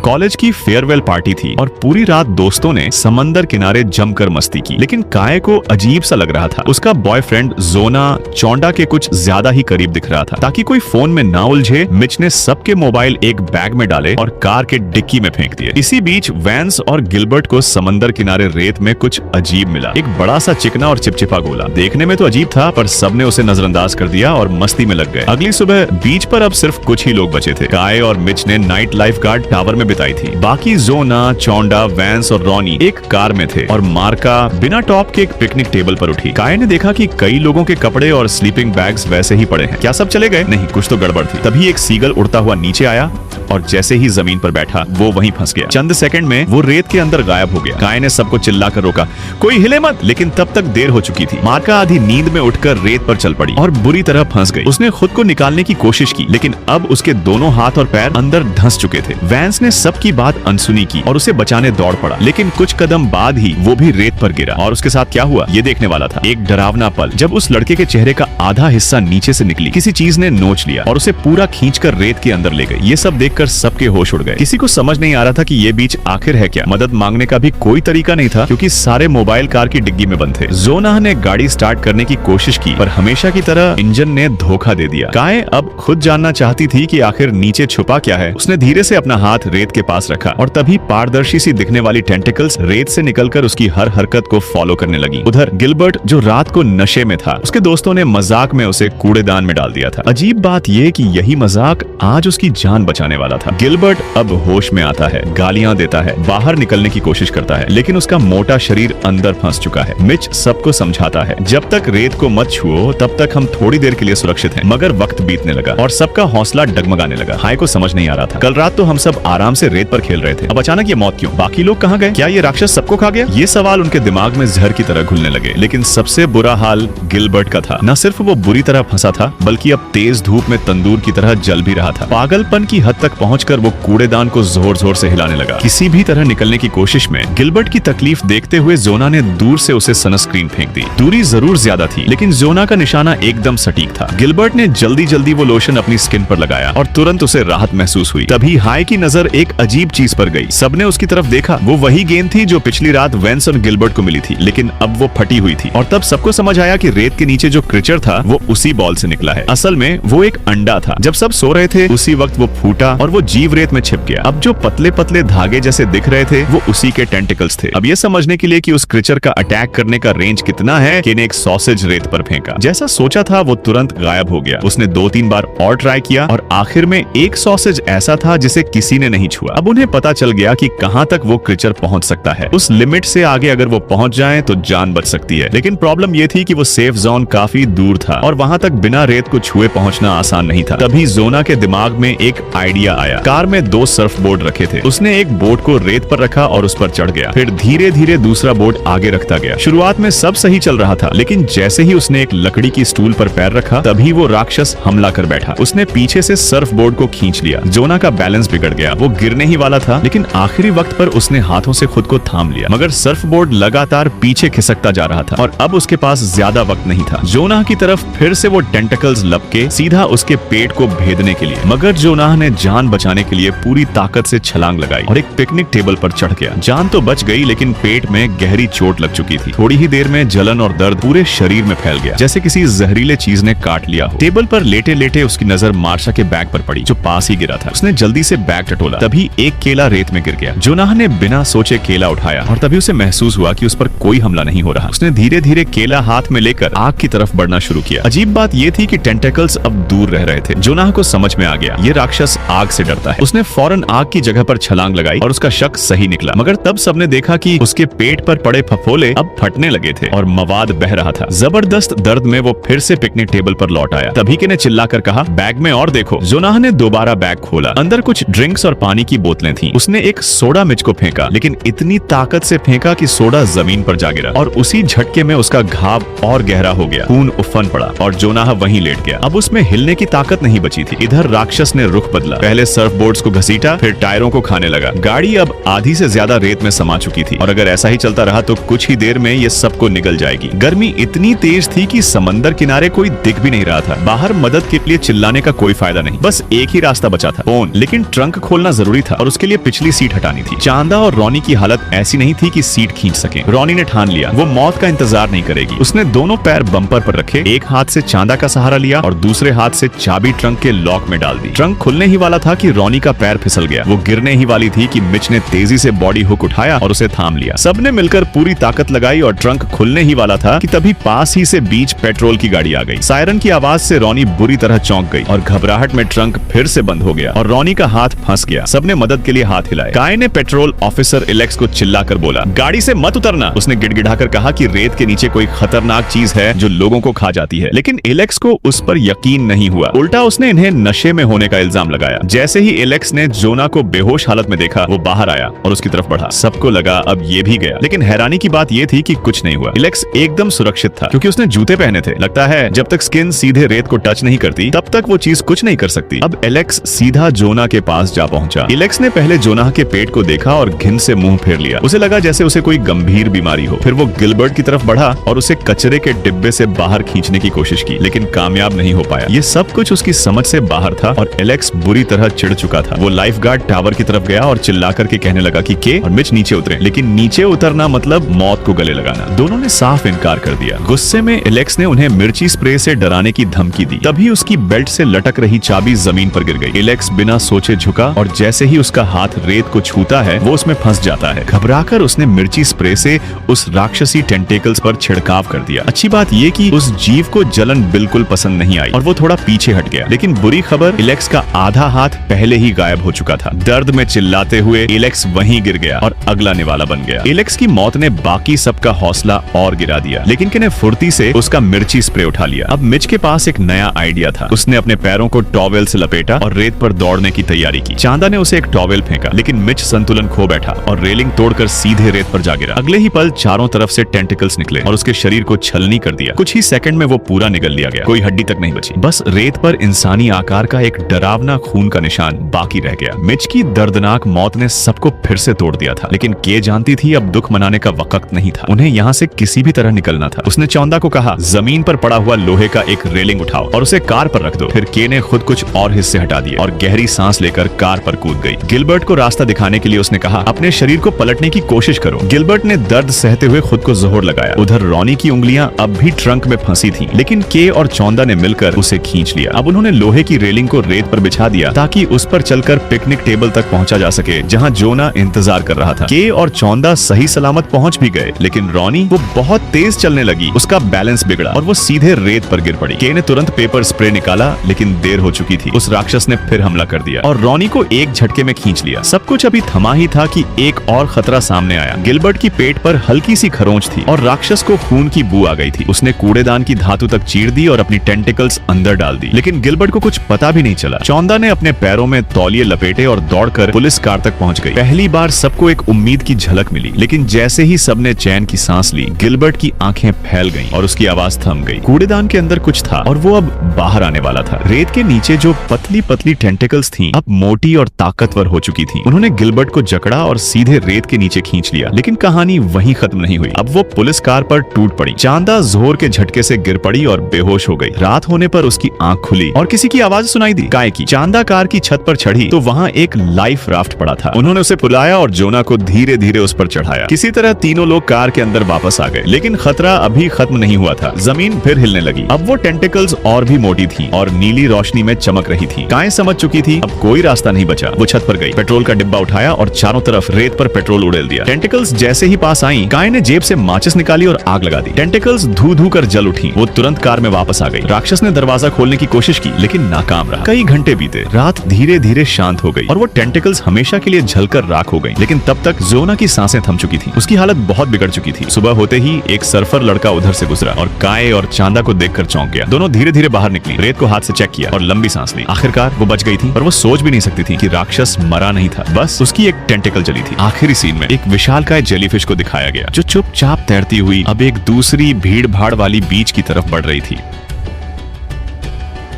College की farewell party थी और पूरी रात दोस्तों ने समंदर किनारे जमकर मस्ती की, लेकिन काय को अजीब सा लग रहा था। उसका बॉयफ्रेंड जोना चौंडा के कुछ ज्यादा ही करीब दिख रहा था। ताकि कोई फोन में ना उलझे, मिच ने सबके मोबाइल एक बैग में डाले और कार के डिक्की में फेंक दिए। इसी बीच वैंस और गिलबर्ट को समंदर किनारे रेत में कुछ अजीब मिला, एक बड़ा सा चिकना और चिपचिपा गोला। देखने में तो अजीब था, पर सबने उसे नजरअंदाज कर दिया और मस्ती में लग गए। अगली सुबह बीच पर अब सिर्फ कुछ ही लोग बचे थे। काय और मिच ने नाइट लाइफ गार्ड टावर में बिताई थी। बाकी जोना, चौंडा, वैंस और रॉनी एक कार में थे और मार्का बिना टॉप के एक पिकनिक टेबल पर उठी। काय ने देखा कि कई लोगों के कपड़े और स्लीपिंग बैग्स वैसे ही पड़े हैं। क्या सब चले गए? नहीं, कुछ तो गड़बड़ थी। तभी एक सीगल उड़ता हुआ नीचे आया और जैसे ही जमीन पर बैठा वो वहीं फंस गया। चंद सेकंड में वो रेत के अंदर गायब हो गया। काय ने सबको चिल्लाकर रोका, कोई हिले मत, लेकिन तब तक देर हो चुकी थी। मार्का आधी नींद में उठकर रेत पर चल पड़ी और बुरी तरह फंस गई। उसने खुद को निकालने की कोशिश की, लेकिन अब उसके दोनों हाथ और पैर अंदर धंस चुके थे। वैंस ने सबकी बात अनसुनी की और उसे बचाने दौड़ पड़ा, लेकिन कुछ कदम बाद ही वो भी रेत पर गिरा। और उसके साथ क्या हुआ ये देखने वाला था। एक डरावना पल, जब उस लड़के के चेहरे का आधा हिस्सा नीचे से निकली। किसी चीज ने नोच लिया और उसे पूरा खींचकर रेत के अंदर ले गई। ये सब देखकर सबके होश उड़ गए। किसी को समझ नहीं आ रहा था कि ये बीच आखिर है क्या। मदद मांगने का भी कोई तरीका नहीं था, क्योंकि सारे मोबाइल कार की डिग्गी में बंद थे। जोना ने गाड़ी स्टार्ट करने की कोशिश की, पर हमेशा की तरह इंजन ने धोखा दे दिया। काय अब खुद जानना चाहती थी कि आखिर नीचे छुपा क्या है। उसने धीरे से अपना हाथ रेत के पास रखा और तभी पारदर्शी सी दिखने वाली टेंटिकल्स रेत से निकलकर उसकी हर हरकत को फॉलो करने लगी। उधर गिलबर्ट, जो रात को नशे में था, उसके दोस्तों ने मजाक में उसे कूड़ेदान में डाल दिया था। अजीब बात यह कि यही मजाक आज उसकी जान बचाने वाला था। गिलबर्ट अब होश में आता है, गालियां देता है, बाहर निकलने की कोशिश करता है, लेकिन उसका मोटा शरीर अंदर फंस चुका है। मिच सबको समझाता है, जब तक रेत को मत छुओ तब तक हम थोड़ी देर के लिए सुरक्षित हैं। मगर वक्त बीतने लगा और सबका हौसला डगमगाने लगा। हाय को समझ नहीं आ रहा था। कल रात तो हम सब आराम से रेत पर खेल रहे थे, अब अचानक ये मौत क्यों? बाकी लोग कहाँ गए? क्या ये राक्षस सबको खा गया? ये सवाल उनके दिमाग में जहर की तरह घुलने लगे। लेकिन सबसे बुरा हाल गिलबर्ट का था। न सिर्फ वो बुरी तरह फंसा था, बल्कि अब तेज धूप में तंदूर की तरह जल भी रहा था। पागलपन की हद तक पहुंचकर वो कूड़ेदान को जोर जोर से हिलाने लगा। किसी भी तरह निकलने की कोशिश में गिलबर्ट की तकलीफ देखते हुए जोना ने दूर से उसे सनस्क्रीन फेंक दी। दूरी जरूर ज्यादा थी, लेकिन जोना का निशाना एकदम सटीक था। गिलबर्ट ने जल्दी जल्दी वो लोशन अपनी स्किन पर लगाया और तुरंत उसे राहत महसूस हुई। तभी हाय की नजर एक अजीब चीज पर गई। सबने उसकी तरफ देखा। वो वही गेंद थी जो पिछली रात वेंस और गिलबर्ट को मिली थी, लेकिन अब वो फटी हुई थी। और तब सबको समझ आया कि रेत के नीचे जो क्रिचर था वो उसी बॉल से निकला है। असल में वो एक अंडा था। जब सब सो रहे थे उसी वक्त वो फूटा और वो जीव रेत में छिप गया। अब जो पतले पतले धागे जैसे दिख रहे थे वो उसी के टेंटिकल्स थे। अब ये समझने के लिए कि उस क्रिचर का अटैक करने का रेंज कितना है, कि ने एक सॉसेज रेत पर फेंका। जैसा सोचा था वो तुरंत गायब हो गया। उसने 2-3 बार और ट्राई किया और आखिर में एक सॉसेज ऐसा था जिसे किसी ने नहीं छुआ। अब उन्हें पता चल गया कि कहां तक वो क्रिचर पहुंच सकता है। उस लिमिट से आगे अगर वो पहुंच जाए तो जान बच सकती है। लेकिन प्रॉब्लम ये थी कि वो सेफ जोन काफी दूर था और वहां तक बिना रेत को छुए पहुंचना आसान नहीं था। तभी जोना के दिमाग में एक आइडिया आया। कार में 2 सर्फ बोर्ड रखे थे। उसने एक बोट को रेत पर रखा और उस पर चढ़ गया। फिर धीरे धीरे दूसरा बोट आगे रखता गया। शुरुआत में सब सही चल रहा था, लेकिन जैसे ही उसने एक लकड़ी की स्टूल पर पैर रखा तभी वो राक्षस हमला कर बैठा। उसने पीछे से सर्फ बोर्ड को खींच लिया। जोना का बैलेंस बिगड़ गया। वो गिरने ही वाला था, लेकिन आखिरी वक्त पर उसने हाथों से खुद को थाम लिया। मगर सर्फ बोर्ड लगातार पीछे खिसकता जा रहा था और अब उसके पास ज्यादा वक्त नहीं था। जोनाह की तरफ फिर से वो टेंटिकल्स लपके सीधा उसके पेट को भेदने के लिए। मगर जोनाह ने जान बचाने के लिए पूरी ताकत से छलांग लगाई और एक पिकनिक टेबल पर चढ़ गया। जान तो बच गई, लेकिन पेट में गहरी चोट लग चुकी थी। थोड़ी ही देर में जलन और दर्द पूरे शरीर में फैल गया, जैसे किसी जहरीले चीज ने काट लिया हो। टेबल पर लेटे लेटे उसकी नजर मार्शा के बैग पर पड़ी, जो पास ही गिरा था। उसने जल्दी से बैग टटोला। तभी एक केला रेत में गिर गया। जोनाह ने बिना सोचे केला उठाया और तभी उसे महसूस हुआ कि उस पर कोई हमला नहीं हो रहा। उसने धीरे धीरे केला हाथ में लेकर आग की तरफ बढ़ना शुरू किया। अजीब बात यह थी कि टेंटिकल्स अब दूर रह रहे थे। जोनाह को समझ में आ गया, ये राक्षस आग से डरता है। उसने फौरन आग की जगह पर छलांग लगाई और उसका शक सही निकला। मगर तब सबने देखा कि उसके पेट पर पड़े फफोले अब फटने लगे थे और मवाद बह रहा था। जबरदस्त दर्द में वो फिर से पिकनिक टेबल पर लौट आया। तभी के ने चिल्लाकर कहा, बैग में और देखो। जोनाह ने दोबारा बैग खोला। अंदर कुछ ड्रिंक्स और पानी की बोतलें थीं। उसने एक सोडा मिच को फेंका, लेकिन इतनी ताकत से फेंका कि सोडा जमीन पर जा गिरा और उसी झटके में उसका घाव और गहरा हो गया। खून उफल दफन पड़ा और जोनाह वहीं लेट गया। अब उसमें हिलने की ताकत नहीं बची थी। इधर राक्षस ने रुख बदला, पहले सर्फ बोर्ड्स को घसीटा, फिर टायरों को खाने लगा। गाड़ी अब आधी से ज्यादा रेत में समा चुकी थी और अगर ऐसा ही चलता रहा तो कुछ ही देर में ये सबको निगल जाएगी। गर्मी इतनी तेज थी कि समंदर किनारे कोई दिख भी नहीं रहा था। बाहर मदद के लिए चिल्लाने का कोई फायदा नहीं, बस एक ही रास्ता बचा था, फोन। लेकिन ट्रंक खोलना जरूरी था और उसके लिए पिछली सीट हटानी थी। चांदा और रॉनी की हालत ऐसी नहीं थी कि सीट खींच सके। रॉनी ने ठान लिया वो मौत का इंतजार नहीं करेगी। उसने दोनों पैर बम्पर पर रखे, एक हाथ से चांदा का सहारा लिया और दूसरे हाथ से चाबी ट्रंक के लॉक में डाल दी। ट्रंक खुलने ही वाला था कि रॉनी का पैर फिसल गया। वो गिरने ही वाली थी कि मिच ने तेजी से बॉडी हुक उठाया और उसे थाम लिया। सबने मिलकर पूरी ताकत लगाई और ट्रंक खुलने ही वाला था कि तभी पास ही से बीच पेट्रोल की गाड़ी आ गई। सायरन की आवाज से रॉनी बुरी तरह चौंक गई और घबराहट में ट्रंक फिर से बंद हो गया और रॉनी का हाथ फंस गया। सबने मदद के लिए हाथ हिलाए। काय ने पेट्रोल ऑफिसर एलेक्स को चिल्लाकर बोला, गाड़ी से मत उतरना। उसने गिड़गिड़ाकर कहा कि रेत के नीचे कोई खतरनाक चीज है जो लोगों को खा जाती है। लेकिन एलेक्स को उस पर यकीन नहीं हुआ। उल्टा उसने इन्हें नशे में होने का इल्जाम लगाया। जैसे ही एलेक्स ने जोना को बेहोश हालत में देखा, वो बाहर आया और उसकी तरफ बढ़ा। सबको लगा अब ये भी गया, लेकिन हैरानी की बात ये थी कि कुछ नहीं हुआ। एलेक्स एकदम सुरक्षित था क्योंकि उसने जूते पहने थे। लगता है जब तक स्किन सीधे रेत को टच नहीं करती तब तक वो चीज कुछ नहीं कर सकती। अब एलेक्स सीधा जोना के पास जा पहुंचा। एलेक्स ने पहले जोना के पेट को देखा और घिन से मुंह फेर लिया। उसे लगा जैसे उसे कोई गंभीर बीमारी हो। फिर वो गिलबर्ट की तरफ बढ़ा और उसे कचरे के डिब्बे से बाहर खींचने की कोशिश की, लेकिन कामयाब नहीं हो पाया। ये सब कुछ उसकी समझ से बाहर था और एलेक्स बुरी तरह चिढ़ चुका था। वो लाइफ गार्ड टावर की तरफ गया और चिल्ला करके कहने लगा कि के और मिच नीचे उतरे। लेकिन नीचे उतरना मतलब मौत को गले लगाना। दोनों ने साफ इनकार कर दिया। गुस्से में एलेक्स ने उन्हें मिर्ची स्प्रे से डराने की धमकी दी। तभी उसकी बेल्ट से लटक रही चाबी जमीन पर गिर गई। एलेक्स बिना सोचे झुका और जैसे ही उसका हाथ रेत को छूता है वो उसमें फंस जाता है। घबराकर उसने मिर्ची स्प्रे से उस राक्षसी टेंटेकल्स पर छिड़काव कर दिया। अच्छी बात ये कि उस जीव को जलन बिल्कुल पसंद नहीं आई और वो थोड़ा पीछे हट गया। लेकिन बुरी खबर, एलेक्स का आधा हाथ पहले ही गायब हो चुका था। दर्द में चिल्लाते हुए एलेक्स वहीं गिर गया और अगला निवाला बन गया। एलेक्स की मौत ने बाकी सबका हौसला और गिरा दिया, लेकिन किने फुर्ती से उसका मिर्ची स्प्रे उठा लिया। अब मिच के पास एक नया आइडिया था। उसने अपने पैरों को टॉवेल से लपेटा और रेत पर दौड़ने की तैयारी की। चांदा ने उसे एक टॉवेल फेंका, लेकिन मिच संतुलन खो बैठा और रेलिंग तोड़कर सीधे रेत पर जा गिरा। अगले ही पल चारों तरफ से टेंटिकल्स निकले और उसके शरीर को छलनी कर दिया। कुछ ही सेकंड में वो पूरा निगल लिया गया। कोई हड्डी तक नहीं बची, बस रेत पर इंसानी आकार का एक डरावना खून का निशान बाकी रह गया। मिच की दर्दनाक मौत ने सबको फिर से तोड़ दिया था, लेकिन के जानती थी अब दुख मनाने का वक्त नहीं था। उन्हें यहाँ से किसी भी तरह निकलना था। उसने चौंदा को कहा, जमीन पर पड़ा हुआ लोहे का एक रेलिंग उठाओ और उसे कार पर रख दो। फिर के ने खुद कुछ और हिस्से हटा दिए और गहरी सांस लेकर कार पर कूद गई। गिलबर्ट को रास्ता दिखाने के लिए उसने कहा, अपने शरीर को पलटने की कोशिश करो। गिलबर्ट ने दर्द सहते हुए खुद को जोर लगाया। उधर रॉनी की उंगलियां अब भी ट्रंक में फंसी थीं, लेकिन के और चौंदा ने मिलकर उसे खींच लिया। अब उन्होंने लोहे की रेलिंग को रेत पर बिछा दिया ताकि उस पर चलकर पिकनिक टेबल तक पहुंचा जा सके, जहां जोना इंतजार कर रहा था। के और चौंदा सही सलामत पहुंच भी गए, लेकिन रॉनी वो बहुत तेज चलने लगी। उसका बैलेंस बिगड़ा और वो सीधे रेत पर गिर पड़ी। के ने तुरंत पेपर स्प्रे निकाला, लेकिन देर हो चुकी थी। उस राक्षस ने फिर हमला कर दिया और रॉनी को एक झटके में खींच लिया। सब कुछ अभी थमा ही था कि एक और खतरा सामने आया। गिलबर्ट की पेट पर हल्की सी खरोंच थी और राक्षस को खून की बू आ गई थी। उसने कूड़ेदान की धातु तक चीर दी और अपनी टेंटिकल्स अंदर डाल दी, लेकिन गिलबर्ट को कुछ पता भी नहीं चला। चौंदा ने अपने पैरों में तौलिए लपेटे और दौड़कर पुलिस कार तक पहुंच गई। पहली बार सबको एक उम्मीद की झलक मिली, लेकिन जैसे ही सबने चैन की सांस ली, गिलबर्ट की आंखें फैल गईं और उसकी आवाज थम गई। कूड़ेदान के अंदर कुछ था और वो अब बाहर आने वाला था। रेत के नीचे जो पतली पतली टेंटिकल्स थीं, अब मोटी और ताकतवर हो चुकी थीं। उन्होंने गिलबर्ट को जकड़ा और सीधे रेत के नीचे खींच लिया, लेकिन कहानी वहीं खत्म नहीं हुई। अब वो पुलिस कार पर टूट पड़ी। चांदा जोर के झटके से गिर पड़ी और बेहोश हो गई। रात होने पर उसकी आंख खुली और किसी की आवाज सुनाई दी, काय की। चांदा कार की छत पर चढ़ी तो वहाँ एक लाइफ राफ्ट पड़ा था। उन्होंने उसे बुलाया और जोना को धीरे धीरे उस पर चढ़ाया। किसी तरह तीनों लोग कार के अंदर वापस आ गए, लेकिन खतरा अभी खत्म नहीं हुआ था। जमीन फिर हिलने लगी। अब वो टेंटिकल्स और भी मोटी थी और नीली रोशनी में चमक रही थी। काय समझ चुकी थी अब कोई रास्ता नहीं बचा। वो छत पर गई, पेट्रोल का डिब्बा उठाया और चारों तरफ रेत पर पेट्रोल उड़ेल दिया। टेंटिकल्स जैसे ही पास आई, काय ने जेब से माचिस निकाली और आग लगा दी। टेंटिकल्स धू धू कर जल उठी। वो तुरंत कार में वापस आ गई। राक्षस ने दरवाजा खोलने की कोशिश की, लेकिन नाकाम रहा। कई घंटे बीते। रात धीरे धीरे शांत हो गई और वो टेंटिकल्स हमेशा के लिए जलकर राख हो गई। लेकिन तब तक जोना की सांसें थम चुकी थी। उसकी हालत बहुत बिगड़ चुकी थी। सुबह होते ही एक सर्फर लड़का उधर से गुजरा और काय और चांदा को देखकर चौंक गया। दोनों धीरे धीरे बाहर निकली, रेत को हाथ से चेक किया और लंबी सांस ली। आखिरकार वो बच गई थी, पर वो सोच भी नहीं सकती थी कि राक्षस मरा नहीं था, बस उसकी एक टेंटिकल जली थी। आखिरी सीन में एक विशालकाय जेलीफिश को दिखाया गया जो चुपचाप तैरती हुई अब एक दूसरी भीड़ भाड़ वाली बीच की तरफ बढ़ रही थी।